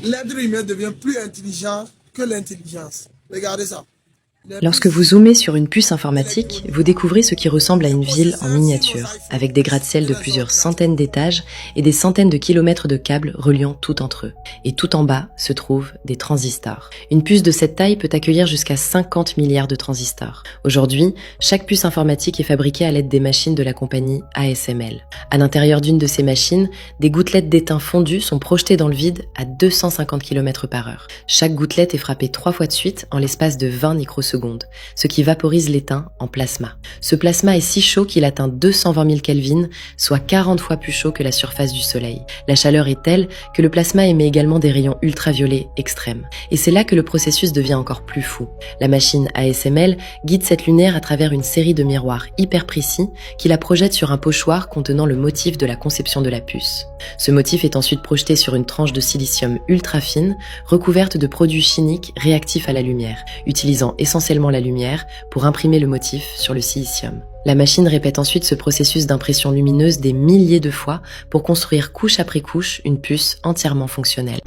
L'être humain devient plus intelligent que l'intelligence. Regardez ça. Lorsque vous zoomez sur une puce informatique, vous découvrez ce qui ressemble à une ville en miniature, avec des gratte-ciel de plusieurs centaines d'étages et des centaines de kilomètres de câbles reliant tout entre eux. Et tout en bas se trouvent des transistors. Une puce de cette taille peut accueillir jusqu'à 50 milliards de transistors. Aujourd'hui, chaque puce informatique est fabriquée à l'aide des machines de la compagnie ASML. À l'intérieur d'une de ces machines, des gouttelettes d'étain fondu sont projetées dans le vide à 250 km/h. Chaque gouttelette est frappée 3 fois de suite en l'espace de 20 microsecondes, ce qui vaporise l'étain en plasma. Ce plasma est si chaud qu'il atteint 220 000 Kelvin, soit 40 fois plus chaud que la surface du Soleil. La chaleur est telle que le plasma émet également des rayons ultraviolets extrêmes. Et c'est là que le processus devient encore plus fou. La machine ASML guide cette lumière à travers une série de miroirs hyper précis qui la projettent sur un pochoir contenant le motif de la conception de la puce. Ce motif est ensuite projeté sur une tranche de silicium ultra fine, recouverte de produits chimiques réactifs à la lumière, utilisant essentiellement la lumière pour imprimer le motif sur le silicium. La machine répète ensuite ce processus d'impression lumineuse des milliers de fois pour construire couche après couche une puce entièrement fonctionnelle.